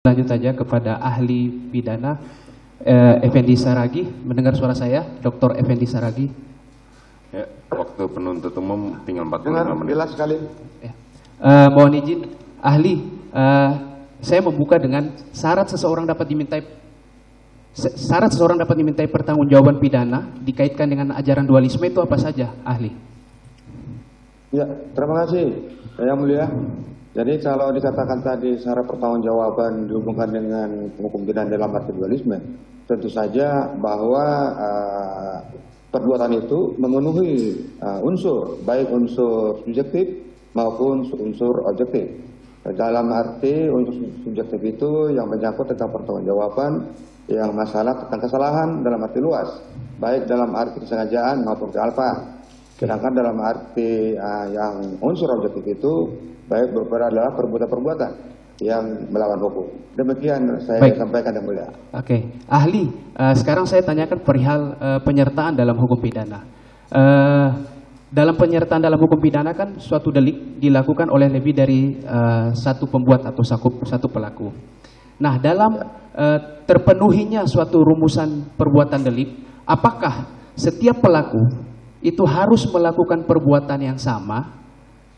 Lanjut saja kepada ahli pidana Effendi Saragih. Mendengar suara saya, Dr. Effendi Saragih? Ya, waktu penuntut umum tinggal 45 Dengar, menit. jelas sekali. Ya. Mohon izin, ahli, saya membuka dengan syarat seseorang dapat dimintai pertanggungjawaban pidana dikaitkan dengan ajaran dualisme itu apa saja, ahli? Ya, terima kasih, Yang Mulia. Jadi kalau dikatakan tadi syarat pertanggungjawaban dihubungkan dengan hukum pidana dalam arti dualisme, tentu saja bahwa perbuatan itu memenuhi unsur, baik unsur subjektif maupun unsur objektif. Dalam arti unsur subjektif itu yang menyangkut tentang pertanggungjawaban yang masalah tentang kesalahan dalam arti luas, baik dalam arti kesengajaan maupun kealpaan. Sedangkan dalam arti yang unsur objektif itu baik adalah perbuatan-perbuatan yang melawan hukum. Demikian saya sampaikan, Yang Mulia. Oke, ahli, sekarang saya tanyakan perihal penyertaan dalam hukum pidana. Dalam penyertaan dalam hukum pidana kan suatu delik dilakukan oleh lebih dari satu pembuat atau satu pelaku. Nah, dalam terpenuhinya suatu rumusan perbuatan delik, apakah setiap pelaku itu harus melakukan perbuatan yang sama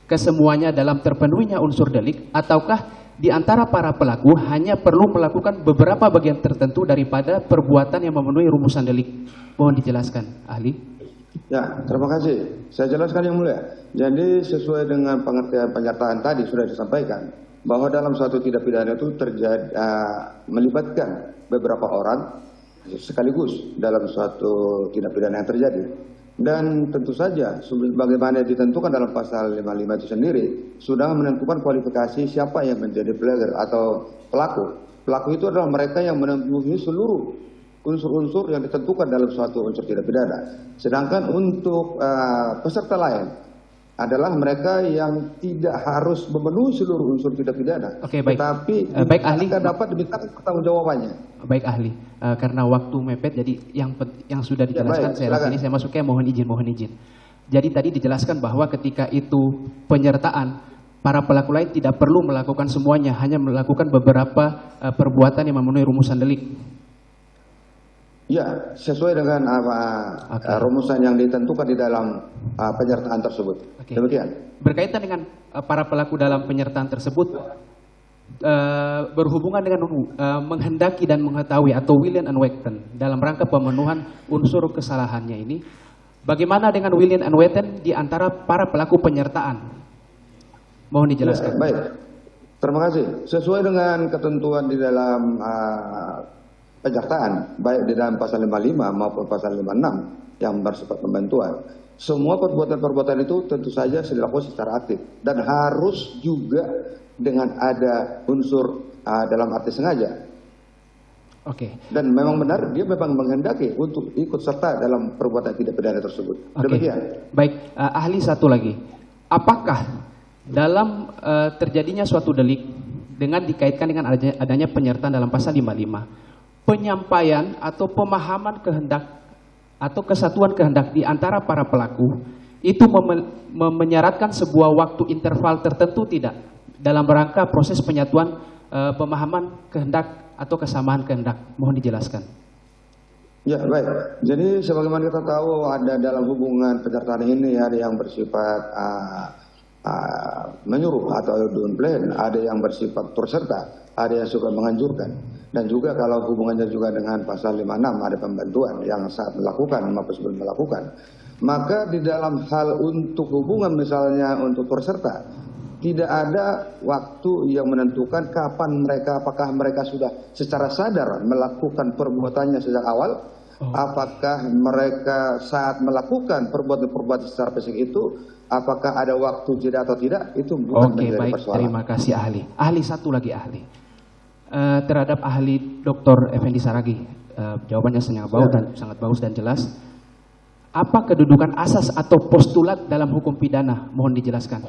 kesemuanya dalam terpenuhinya unsur delik, ataukah di antara para pelaku hanya perlu melakukan beberapa bagian tertentu daripada perbuatan yang memenuhi rumusan delik? Mohon dijelaskan, ahli. Ya, terima kasih. Saya jelaskan, Yang Mulia. Jadi sesuai dengan pengertian penyertaan tadi sudah disampaikan bahwa dalam suatu tindak pidana itu melibatkan beberapa orang sekaligus dalam suatu tindak pidana yang terjadi. Dan tentu saja bagaimana ditentukan dalam pasal 55 itu sendiri sudah menentukan kualifikasi siapa yang menjadi player atau pelaku. Pelaku itu adalah mereka yang memenuhi seluruh unsur-unsur yang ditentukan dalam suatu unsur tindak pidana. Sedangkan untuk peserta lain adalah mereka yang tidak harus memenuhi seluruh unsur tindak pidana. Oke, baik. Tetapi baik, ahli, dapat diminta pertanggungjawabannya. Baik, ahli. Karena waktu mepet, jadi yang sudah dijelaskan ya, saya saya masuknya mohon izin. Jadi tadi dijelaskan bahwa ketika itu penyertaan, para pelaku lain tidak perlu melakukan semuanya, hanya melakukan beberapa perbuatan yang memenuhi rumusan delik. Ya, sesuai dengan rumusan yang ditentukan di dalam penyertaan tersebut. Okay. Demikian. Berkaitan dengan para pelaku dalam penyertaan tersebut, berhubungan dengan menghendaki dan mengetahui atau willing and wanton dalam rangka pemenuhan unsur kesalahannya ini, bagaimana dengan willing and wanton di antara para pelaku penyertaan? Mohon dijelaskan. Ya, baik, terima kasih. Sesuai dengan ketentuan di dalam penyertaan, baik di dalam pasal 55 maupun pasal 56 yang bersifat pembantuan, semua perbuatan-perbuatan itu tentu saja dilakukan secara aktif dan harus juga dengan ada unsur dalam arti sengaja. Oke. Dan memang benar dia memang menghendaki untuk ikut serta dalam perbuatan tidak pidana tersebut. Demikian. Baik, ahli, satu lagi. Apakah dalam terjadinya suatu delik dengan dikaitkan dengan adanya penyertaan dalam pasal 55, penyampaian atau pemahaman kehendak atau kesatuan kehendak di antara para pelaku itu menyaratkan sebuah waktu interval tertentu tidak dalam rangka proses penyatuan pemahaman kehendak atau kesamaan kehendak? Mohon dijelaskan. Ya, baik. Jadi sebagaimana kita tahu ada dalam hubungan penyertaan ini ada yang bersifat menyuruh atau downplay, ada yang bersifat turut serta, ada yang suka menganjurkan. Dan juga kalau hubungannya juga dengan pasal 56 ada pembantuan yang saat melakukan maupun sebelum melakukan. Maka di dalam hal untuk hubungan misalnya untuk turut serta, tidak ada waktu yang menentukan kapan mereka, apakah mereka sudah secara sadar melakukan perbuatannya sejak awal, apakah mereka saat melakukan perbuatan-perbuatan secara fisik itu, apakah ada waktu jeda atau tidak, itu bukan menjadi persoalan. Terima kasih, ahli. Ahli, satu lagi, ahli. Terhadap ahli Dr. Effendi Saragih, jawabannya sangat bagus dan jelas. Apa kedudukan asas atau postulat dalam hukum pidana? Mohon dijelaskan.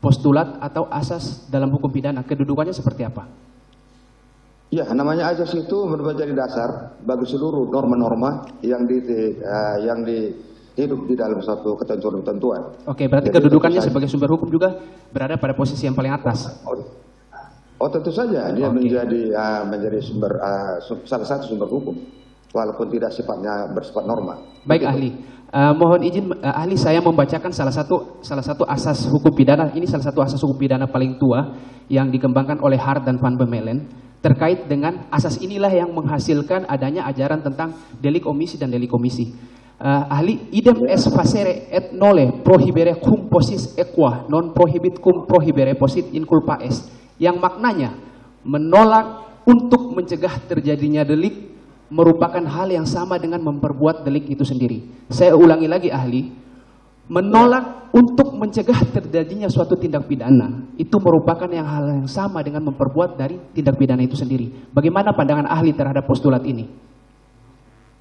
Postulat atau asas dalam hukum pidana, kedudukannya seperti apa? Ya, namanya asas itu menjadi dasar bagi seluruh norma-norma yang hidup di dalam suatu ketentuan-ketentuan. Oke, berarti jadi kedudukannya sebagai sumber hukum juga berada pada posisi yang paling atas. Oh tentu saja dia menjadi sumber salah satu sumber hukum, walaupun tidak bersifat norma. Baik begitu. ahli, mohon izin ahli saya membacakan salah satu asas hukum pidana. Ini salah satu asas hukum pidana paling tua yang dikembangkan oleh Hart dan Van Bemmelen. Terkait dengan asas inilah yang menghasilkan adanya ajaran tentang delik omisi dan delik komisi. Ahli, idem es facere et nole prohibere cum posis equa non prohibit cum prohibere posit in culpa est, yang maknanya menolak untuk mencegah terjadinya delik merupakan hal yang sama dengan memperbuat delik itu sendiri. Saya ulangi lagi ahli, menolak untuk mencegah terjadinya suatu tindak pidana itu merupakan hal yang sama dengan memperbuat dari tindak pidana itu sendiri. Bagaimana pandangan ahli terhadap postulat ini?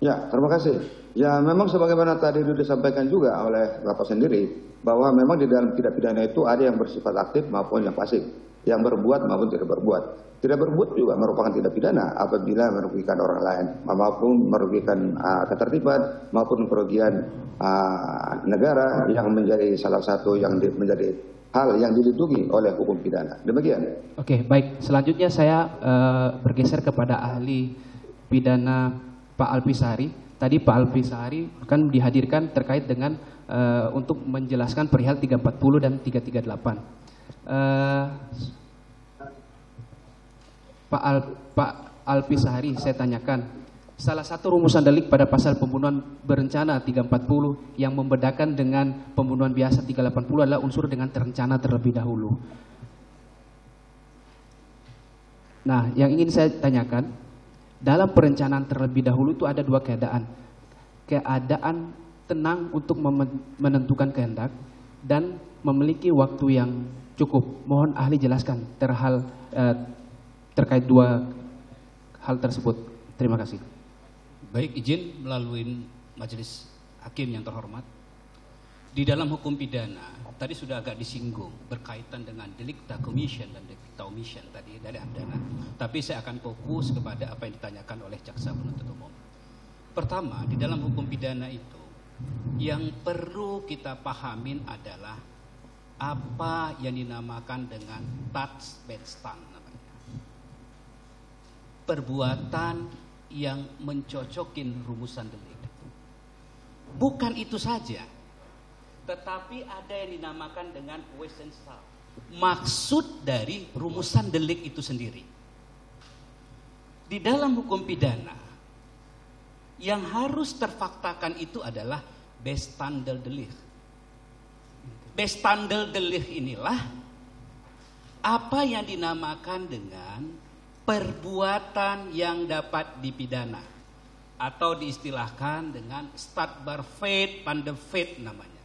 Ya, terima kasih. Ya, memang sebagaimana tadi disampaikan juga oleh Bapak sendiri, bahwa memang di dalam tindak pidana itu ada yang bersifat aktif maupun yang pasif, yang berbuat maupun tidak berbuat. Tidak berbuat juga merupakan tindak pidana apabila merugikan orang lain, maupun merugikan ketertiban, maupun kerugian negara yang menjadi salah satu yang menjadi hal yang dilindungi oleh hukum pidana. Demikian. Oke, baik. Selanjutnya saya bergeser kepada ahli pidana Pak Alpisari. Tadi Pak Alpisari kan dihadirkan terkait dengan untuk menjelaskan perihal 340 dan 338. Pak Alpisari, saya tanyakan, salah satu rumusan delik pada pasal pembunuhan berencana 340 yang membedakan dengan pembunuhan biasa 380 adalah unsur dengan terencana terlebih dahulu. Nah, yang ingin saya tanyakan, dalam perencanaan terlebih dahulu itu ada dua keadaan. Keadaan tenang untuk menentukan kehendak dan memiliki waktu yang cukup. Mohon ahli jelaskan terkait dua hal tersebut. Terima kasih. Baik, izin melalui majelis hakim yang terhormat. Di dalam hukum pidana, tadi sudah agak disinggung berkaitan dengan delicta commission dan delicta omission tadi dari Ardana. Tapi saya akan fokus kepada apa yang ditanyakan oleh jaksa penuntut umum. Pertama, di dalam hukum pidana itu yang perlu kita pahamin adalah apa yang dinamakan dengan Tatbestand namanya. Perbuatan yang mencocokin rumusan delik. Bukan itu saja, tetapi ada yang dinamakan dengan wesensal, maksud dari rumusan delik itu sendiri. Di dalam hukum pidana, yang harus terfaktakan itu adalah bestanddeldelich. Bestanddeldelich inilah apa yang dinamakan dengan perbuatan yang dapat dipidana, atau diistilahkan dengan strafbaar feit van de feit namanya,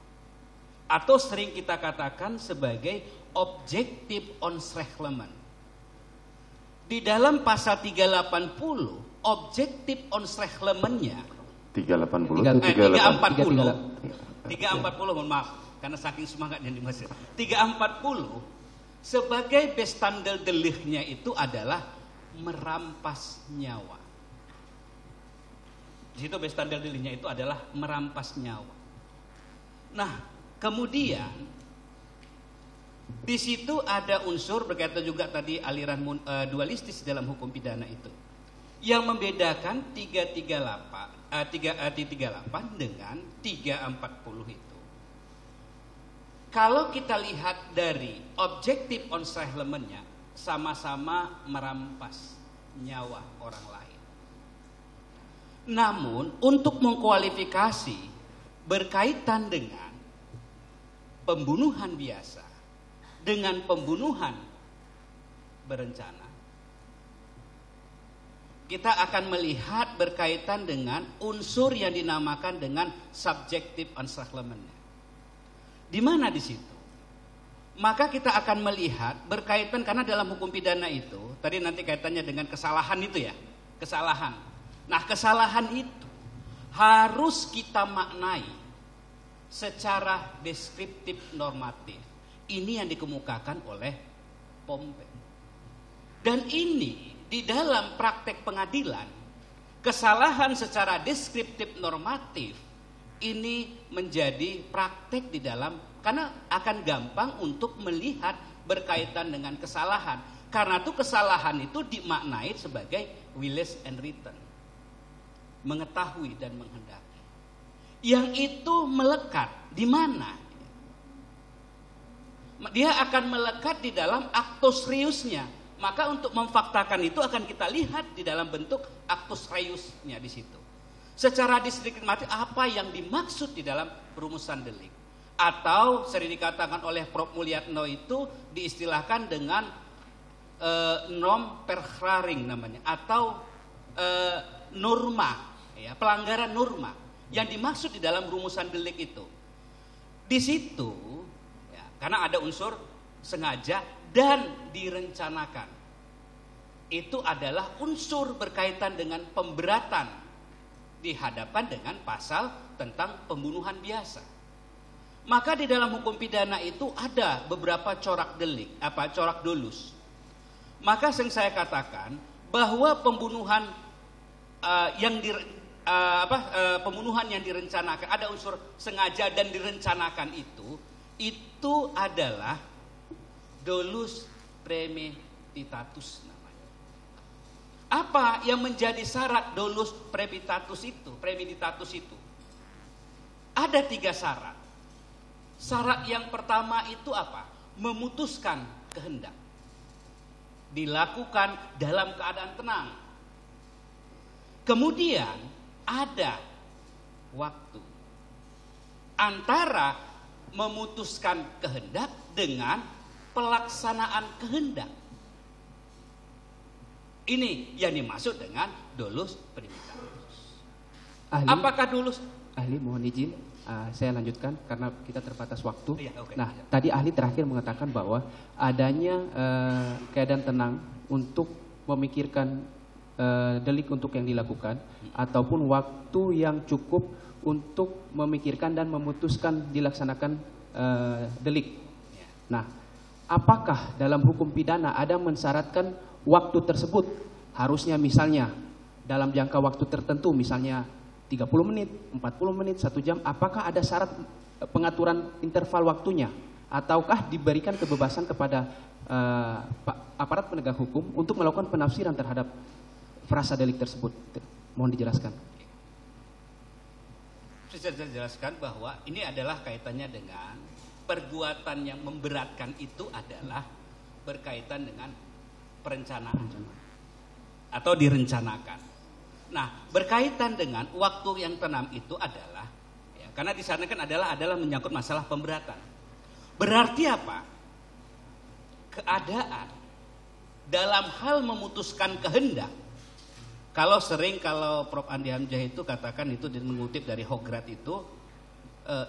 atau sering kita katakan sebagai objektif onschrecklement. Di dalam pasal 380 objektif onschrecklementnya 340 mohon maaf karena saking semangatnya di masjid. 340 sebagai bestanddeldeliknya itu adalah merampas nyawa. Di situ bestanddeldeliknya itu adalah merampas nyawa. Nah, kemudian di situ ada unsur berkaitan juga tadi aliran dualistis dalam hukum pidana itu, yang membedakan 338 dengan 340 itu. Kalau kita lihat dari objektif onschrecklementnya, sama-sama merampas nyawa orang lain. Namun untuk mengkualifikasi berkaitan dengan pembunuhan biasa dengan pembunuhan berencana, kita akan melihat berkaitan dengan unsur yang dinamakan dengan subjektif onschrecklementnya. Di mana di situ? Maka kita akan melihat berkaitan, karena dalam hukum pidana itu tadi nanti kaitannya dengan kesalahan itu ya, kesalahan. Nah, kesalahan itu harus kita maknai secara deskriptif normatif. Ini yang dikemukakan oleh Pompe. Dan ini di dalam praktek pengadilan, kesalahan secara deskriptif normatif ini menjadi praktek di dalam, karena akan gampang untuk melihat berkaitan dengan kesalahan. Karena itu kesalahan itu dimaknai sebagai willess and return. Mengetahui dan menghendaki. Yang itu melekat di mana? Dia akan melekat di dalam actus reusnya. Maka untuk memfaktakan itu akan kita lihat di dalam bentuk actus reusnya di situ. Secara diskriminatif apa yang dimaksud di dalam rumusan delik. Atau sering dikatakan oleh Prof. Mulyatno itu diistilahkan dengan norm perkraring namanya. Atau norma, ya, pelanggaran norma. Yang dimaksud di dalam rumusan delik itu. Di situ, ya, karena ada unsur sengaja dan direncanakan. Itu adalah unsur berkaitan dengan pemberatan dihadapkan dengan pasal tentang pembunuhan biasa. Maka di dalam hukum pidana itu ada beberapa corak delik, corak dolus. Maka yang saya katakan bahwa pembunuhan pembunuhan yang direncanakan, ada unsur sengaja dan direncanakan itu adalah dolus premeditatus namanya. Apa yang menjadi syarat dolus premeditatus itu? Ada 3 syarat. Syarat yang pertama itu apa? Memutuskan kehendak. Dilakukan dalam keadaan tenang. Kemudian ada waktu antara memutuskan kehendak dengan pelaksanaan kehendak. Ini yang dimaksud dengan dolus premeditatus. Apakah dolus? Ahli mohon izin, saya lanjutkan karena kita terbatas waktu. Ya, okay. Nah, tadi ahli terakhir mengatakan bahwa adanya keadaan tenang untuk memikirkan delik untuk yang dilakukan ataupun waktu yang cukup untuk memikirkan dan memutuskan dilaksanakan delik. Nah, apakah dalam hukum pidana ada mensyaratkan waktu tersebut? Harusnya misalnya dalam jangka waktu tertentu, misalnya 30 menit, 40 menit, 1 jam, apakah ada syarat pengaturan interval waktunya? Ataukah diberikan kebebasan kepada aparat penegak hukum untuk melakukan penafsiran terhadap frasa delik tersebut? Mohon dijelaskan. Saya jelaskan bahwa ini adalah kaitannya dengan perbuatan yang memberatkan itu adalah berkaitan dengan perencanaan atau direncanakan. Nah, berkaitan dengan waktu yang tenang itu adalah, ya, karena di sana kan adalah menyangkut masalah pemberatan. Berarti apa? Keadaan dalam hal memutuskan kehendak. Kalau Prof. Andi Hamzah itu katakan itu mengutip dari Hograt itu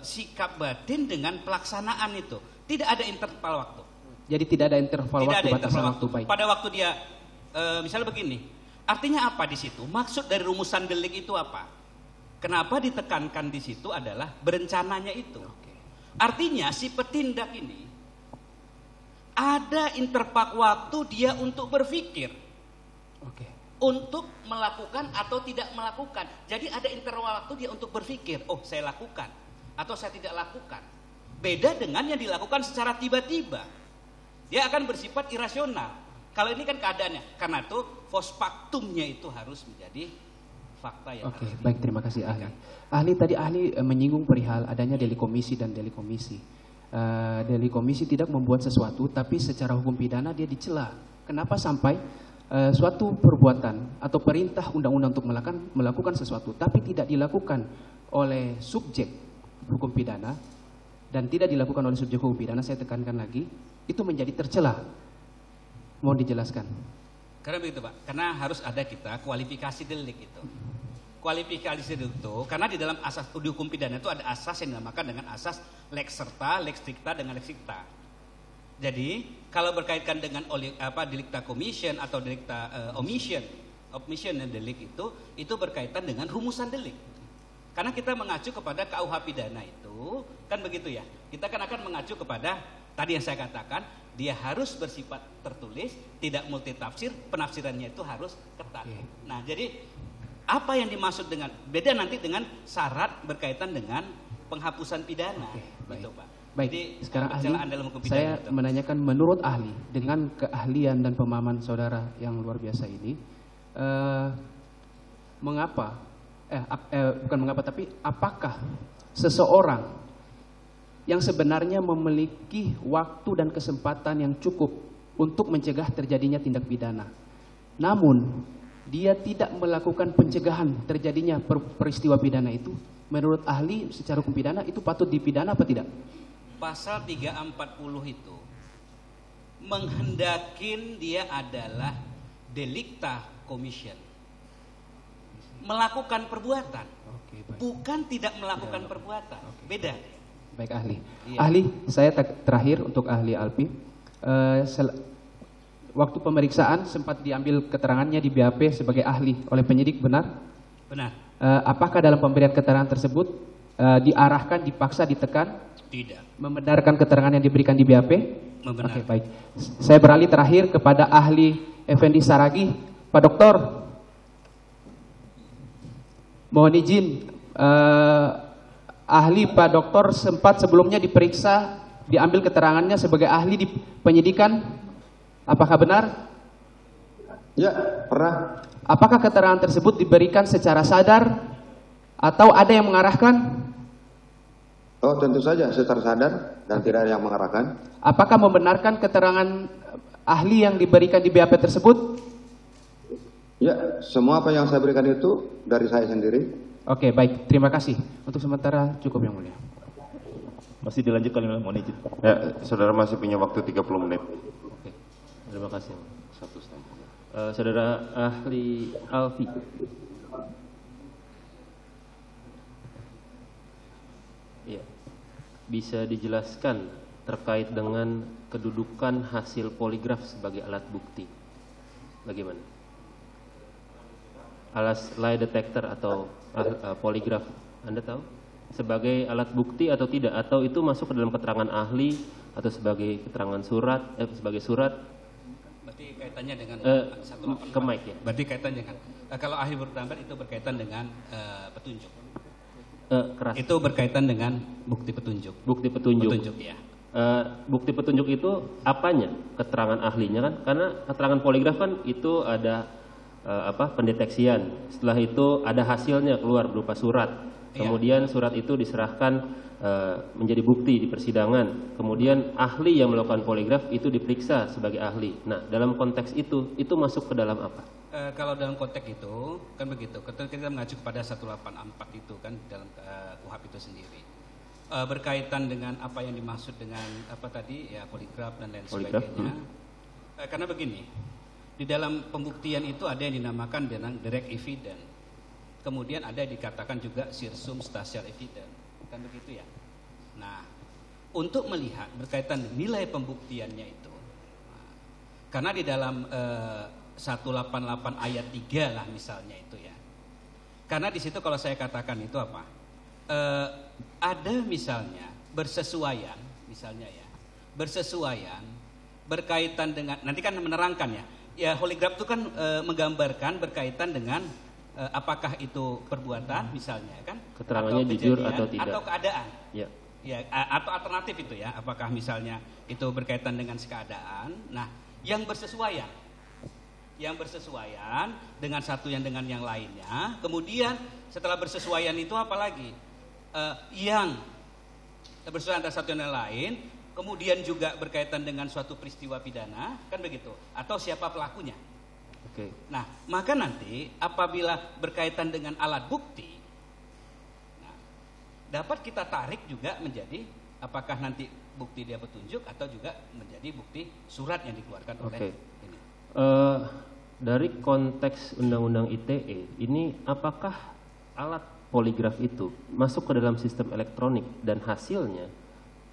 sikap batin dengan pelaksanaan itu tidak ada interval waktu. Jadi tidak ada interval waktu, batasan waktu. Baik. Pada waktu dia misalnya begini, artinya apa di situ? Maksud dari rumusan delik itu apa? Kenapa ditekankan di situ adalah berencananya itu. Artinya si petindak ini ada interval waktu dia untuk berpikir. Untuk melakukan atau tidak melakukan. Jadi ada interval waktu dia untuk berpikir, oh saya lakukan atau saya tidak lakukan. Beda dengan yang dilakukan secara tiba-tiba. Dia akan bersifat irasional. Kalau ini kan keadaannya. Karena itu post factumnya itu harus menjadi fakta yang harus. Baik, terima kasih ahli. Ahli menyinggung perihal adanya delik komisi dan delik komisi. Delik komisi tidak membuat sesuatu, tapi secara hukum pidana dia dicela. Kenapa sampai suatu perbuatan atau perintah undang-undang untuk melakukan sesuatu tapi tidak dilakukan oleh subjek hukum pidana dan tidak dilakukan oleh subjek hukum pidana, saya tekankan lagi, itu menjadi tercela. Mohon dijelaskan. Karena begitu Pak, karena harus ada kita kualifikasi delik itu. Kualifikasi delik itu, karena di dalam asas di hukum pidana itu ada asas yang dinamakan dengan asas lex serta, lex stricta dengan lex stricta. Jadi kalau berkaitan dengan delicta commission atau delicta omission dan delik itu berkaitan dengan rumusan delik. Karena kita mengacu kepada KUH pidana itu, kan begitu ya. Kita kan akan mengacu kepada tadi yang saya katakan, dia harus bersifat tertulis, tidak multitafsir, penafsirannya itu harus ketat. Nah, jadi apa yang dimaksud dengan beda nanti dengan syarat berkaitan dengan penghapusan pidana, gitu Pak. Baik, Jadi, sekarang ahli, pencelaan dalam hukum pidana saya itu. menanyakan menurut ahli, dengan keahlian dan pemahaman saudara yang luar biasa ini, mengapa, bukan mengapa, tapi apakah seseorang yang sebenarnya memiliki waktu dan kesempatan yang cukup untuk mencegah terjadinya tindak pidana, namun dia tidak melakukan pencegahan terjadinya peristiwa pidana itu, menurut ahli secara hukum pidana itu patut dipidana apa tidak? Pasal 340 itu menghendakin dia adalah delicta commission, melakukan perbuatan, Oke, baik. bukan tidak melakukan perbuatan. Beda. Baik ahli. Iya. Ahli, saya terakhir untuk ahli Alpi. Waktu pemeriksaan sempat diambil keterangannya di BAP sebagai ahli oleh penyidik, benar? Benar. Apakah dalam pemberian keterangan tersebut diarahkan, dipaksa, ditekan, Tidak. membenarkan keterangan yang diberikan di BAP? Membenarkan. Oke, baik. Saya beralih terakhir kepada ahli Effendi Saragih. Pak Dokter, mohon izin, ahli Pak Dokter sempat sebelumnya diperiksa, diambil keterangannya sebagai ahli di penyidikan. Apakah benar? Ya, pernah. Apakah keterangan tersebut diberikan secara sadar atau ada yang mengarahkan? Oh, tentu saja secara sadar dan tidak ada yang mengarahkan. Apakah membenarkan keterangan ahli yang diberikan di BAP tersebut? Ya, semua apa yang saya berikan itu dari saya sendiri. Oke, baik. Terima kasih. Untuk sementara cukup yang mulia. Masih dilanjutkan oleh mohon izin. Ya, saudara masih punya waktu 30 menit. Oke, terima kasih. 1,5. Saudara ahli Alfi. Ya, bisa dijelaskan terkait dengan kedudukan hasil poligraf sebagai alat bukti. Bagaimana? Alat lie detector atau poligraf, Anda tahu? Sebagai alat bukti atau tidak? Atau itu masuk ke dalam keterangan ahli atau sebagai keterangan surat, sebagai surat? Berarti kaitannya dengan 184. Ke mic ya. Berarti kaitannya dengan kalau ahli berpendapat itu berkaitan dengan petunjuk. Keras. Itu berkaitan dengan bukti petunjuk. Bukti petunjuk. Petunjuk ya. Bukti petunjuk itu apanya? Keterangan ahlinya kan? Karena keterangan poligraf kan itu ada pendeteksian. Setelah itu ada hasilnya keluar berupa surat. Kemudian surat itu diserahkan menjadi bukti di persidangan. Kemudian ahli yang melakukan poligraf itu diperiksa sebagai ahli. Nah, dalam konteks itu masuk ke dalam apa? Kalau dalam konteks itu kan begitu. Kita mengacu kepada 184 itu kan dalam KUHP itu sendiri. Berkaitan dengan apa yang dimaksud dengan apa tadi ya poligraf dan lain sebagainya. Karena begini, di dalam pembuktian itu ada yang dinamakan dengan direct evidence. Kemudian ada yang dikatakan juga circumstantial evidence. Kan begitu ya. Nah, untuk melihat berkaitan nilai pembuktiannya itu. Karena di dalam 188 ayat 3 lah misalnya itu ya. Karena di situ kalau saya katakan itu apa? Ada misalnya bersesuaian misalnya ya. Bersesuaian berkaitan dengan nanti kan menerangkan ya. Ya poligraf itu kan menggambarkan berkaitan dengan apakah itu perbuatan misalnya kan? Keterangannya atau jujur atau tidak? Atau keadaan. Ya. Ya, atau alternatif itu ya, apakah misalnya itu berkaitan dengan keadaan. Nah, yang bersesuaian dengan satu yang dengan yang lainnya. Kemudian setelah bersesuaian itu apalagi yang bersesuaian antara satu dan lain. Kemudian juga berkaitan dengan suatu peristiwa pidana, kan begitu? Atau siapa pelakunya? Oke. Nah, maka nanti apabila berkaitan dengan alat bukti, nah, dapat kita tarik juga menjadi apakah nanti bukti dia petunjuk atau juga menjadi bukti surat yang dikeluarkan oleh ini. Dari konteks Undang-Undang ITE, ini apakah alat poligraf itu masuk ke dalam sistem elektronik dan hasilnya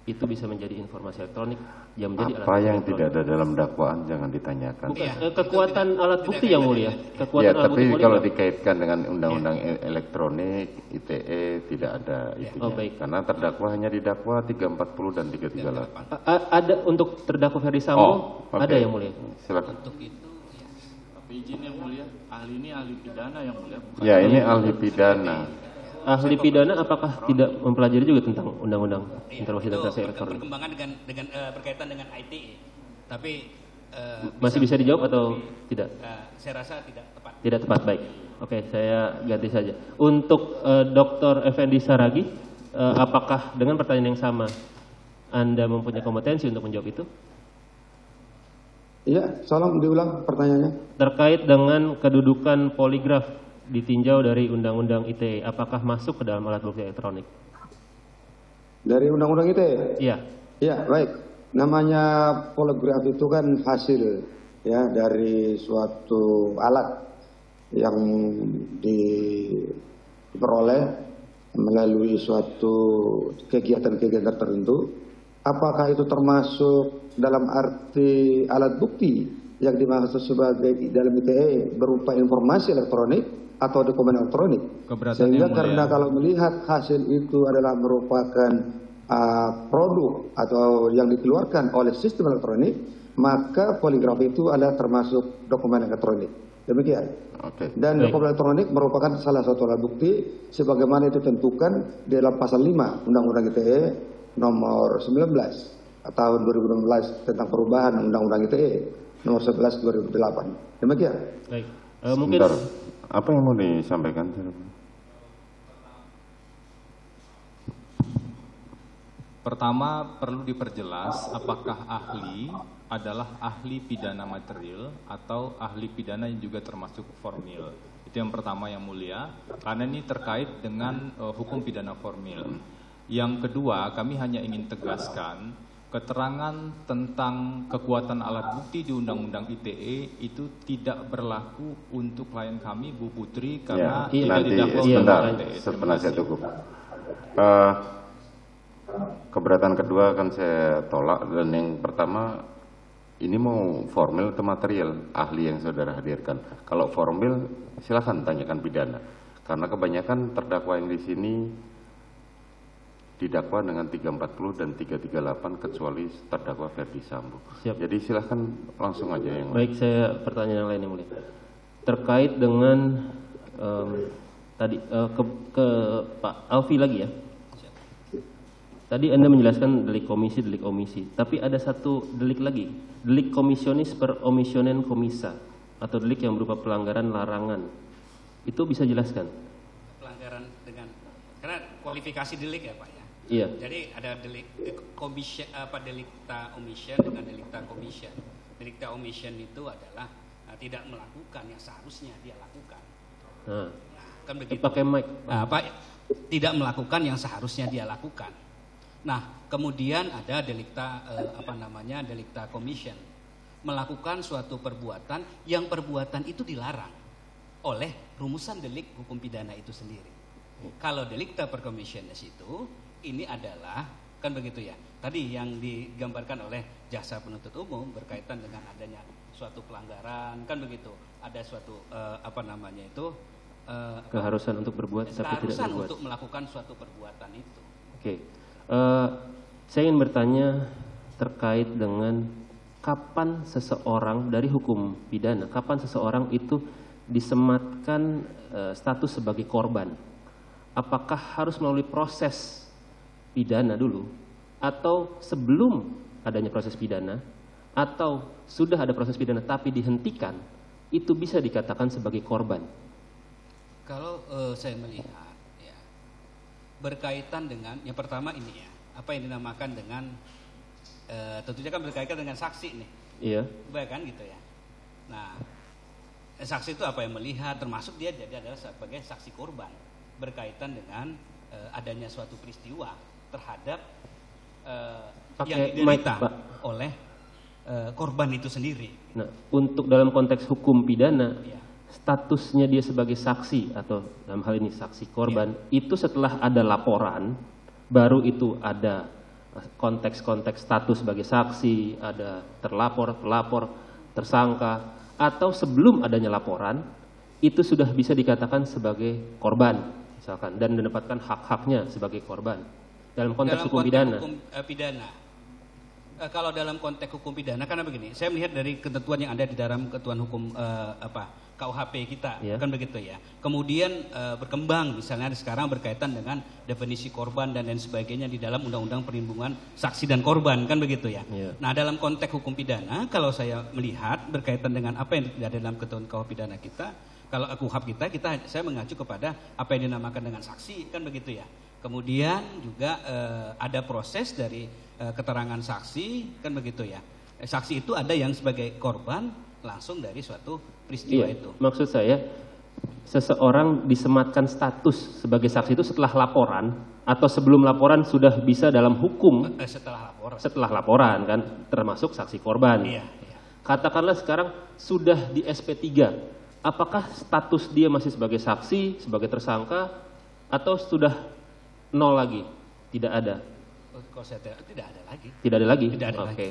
itu bisa menjadi informasi elektronik yang menjadi Apa alat yang elektronik? tidak ada dalam dakwaan jangan ditanyakan. Bukan, Iya, kekuatan itu alat tidak bukti kaitan yang mulia. dengan Kekuatan Ya, alat tapi bukti kalau poligraf. dikaitkan dengan undang-undang elektronik, ITE tidak ada itunya. Oh, baik. Karena terdakwa hanya didakwa 340 dan 338. Ada untuk terdakwa Ferdi Sambo, oke. ada yang mulia. Silakan. Untuk itu ya. Tapi izin yang mulia, ahli ini ahli pidana yang mulia. Bukan Ya, ini ahli pidana. ahli pidana apakah tidak mempelajari juga tentang undang-undang informasi dan transaksi itu elektronik? berkembangan dengan berkaitan dengan ITE. Tapi Masih bisa dijawab atau tidak? saya rasa tidak tepat. Tidak tepat, baik. Oke, saya ganti saja. Untuk Dr. Effendi Saragih, apakah dengan pertanyaan yang sama Anda mempunyai kompetensi untuk menjawab itu? Iya, tolong diulang pertanyaannya. Terkait dengan kedudukan poligraf ditinjau dari Undang-Undang ITE, apakah masuk ke dalam alat bukti elektronik? Dari Undang-Undang ITE? Iya. Iya, baik. Namanya poligraf itu kan hasil ya dari suatu alat yang diperoleh melalui suatu kegiatan-kegiatan tertentu. Apakah itu termasuk dalam arti alat bukti yang dimaksud sebagai dalam ITE berupa informasi elektronik atau dokumen elektronik? Sehingga karena kalau melihat hasil itu adalah merupakan produk atau yang dikeluarkan oleh sistem elektronik, maka poligraf itu adalah termasuk dokumen elektronik. Demikian. Dan dokumen elektronik merupakan salah satu alat bukti sebagaimana itu tentukan di dalam pasal 5 Undang-Undang ITE nomor 19 tahun 2016 tentang perubahan Undang-Undang ITE nomor 11 2008. Demikian. Baik. Mungkin Sebentar, apa yang mau disampaikan? Pertama, perlu diperjelas apakah ahli adalah ahli pidana material atau ahli pidana yang juga termasuk formil. Itu yang pertama yang mulia, karena ini terkait dengan hukum pidana formil. Yang kedua, kami hanya ingin tegaskan keterangan tentang kekuatan alat bukti di Undang-Undang ITE itu tidak berlaku untuk klien kami, Bu Putri, karena nanti sepenasihat hukum. Keberatan kedua akan saya tolak, dan yang pertama ini mau formil atau material ahli yang saudara hadirkan. Kalau formil silakan tanyakan pidana, karena kebanyakan terdakwa yang di sini didakwa dengan 340 dan 338 kecuali terdakwa Ferdi Sambo. Siap. Jadi silahkan langsung aja yang baik, saya pertanyaan yang lain yang mulia. Terkait dengan tadi ke Pak Alfi lagi ya. Tadi Anda menjelaskan delik komisi, tapi ada satu delik lagi, delik komisionis per omissionen komisa, atau delik yang berupa pelanggaran larangan. Itu bisa jelaskan? Pelanggaran dengan, karena kualifikasi delik ya Pak ya. Iya. Jadi ada delik delikta omission dengan delikta commission. Delikta omission itu adalah tidak melakukan yang seharusnya dia lakukan. Nah, kan begitu. Pakai mic. Tidak melakukan yang seharusnya dia lakukan. Nah, kemudian ada delikta delikta commission, melakukan suatu perbuatan yang perbuatan itu dilarang oleh rumusan delik hukum pidana itu sendiri. Kalau delikta per commissionis itu ini adalah kan begitu ya. Tadi yang digambarkan oleh jaksa penuntut umum berkaitan dengan adanya suatu pelanggaran kan begitu. Ada suatu keharusan untuk berbuat tapi tidak berbuat. Untuk melakukan suatu perbuatan itu. Oke. Saya ingin bertanya terkait dengan kapan seseorang dari hukum pidana, kapan seseorang itu disematkan status sebagai korban. Apakah harus melalui proses pidana dulu, atau sebelum adanya proses pidana, atau sudah ada proses pidana tapi dihentikan, itu bisa dikatakan sebagai korban? Kalau saya melihat berkaitan dengan yang pertama ini ya, apa yang dinamakan dengan tentunya kan berkaitan dengan saksi nih. Iya. Baik kan gitu ya. Nah, saksi itu apa yang melihat, termasuk dia jadi adalah sebagai saksi korban berkaitan dengan adanya suatu peristiwa terhadap yang diderita oleh korban itu sendiri. Nah, untuk dalam konteks hukum pidana, statusnya dia sebagai saksi atau dalam hal ini saksi korban, itu setelah ada laporan, baru itu ada konteks-konteks status sebagai saksi, ada terlapor, pelapor, tersangka, atau sebelum adanya laporan, itu sudah bisa dikatakan sebagai korban, misalkan, dan mendapatkan hak-haknya sebagai korban. Dalam konteks hukum pidana. Kalau dalam konteks hukum pidana, karena begini, saya melihat dari ketentuan yang ada di dalam ketentuan hukum KUHP kita, Iya. kan begitu ya. Kemudian berkembang misalnya sekarang berkaitan dengan definisi korban dan lain sebagainya di dalam Undang-Undang Perlindungan Saksi dan Korban, kan begitu ya. Iya. Nah, dalam konteks hukum pidana kalau saya melihat berkaitan dengan apa yang ada dalam ketentuan KUHP pidana kita, kalau KUHP saya mengacu kepada apa yang dinamakan dengan saksi, kan begitu ya. Kemudian juga ada proses dari keterangan saksi, kan begitu ya. Saksi itu ada yang sebagai korban langsung dari suatu peristiwa itu. Maksud saya, seseorang disematkan status sebagai saksi itu setelah laporan atau sebelum laporan sudah bisa dalam hukum Setelah laporan. setelah laporan kan, termasuk saksi korban. Iya. Katakanlah sekarang sudah di SP3, apakah status dia masih sebagai saksi, sebagai tersangka, atau sudah nol lagi? Tidak ada. Kalau saya tidak ada lagi. Tidak ada lagi? Tidak ada Oke. lagi.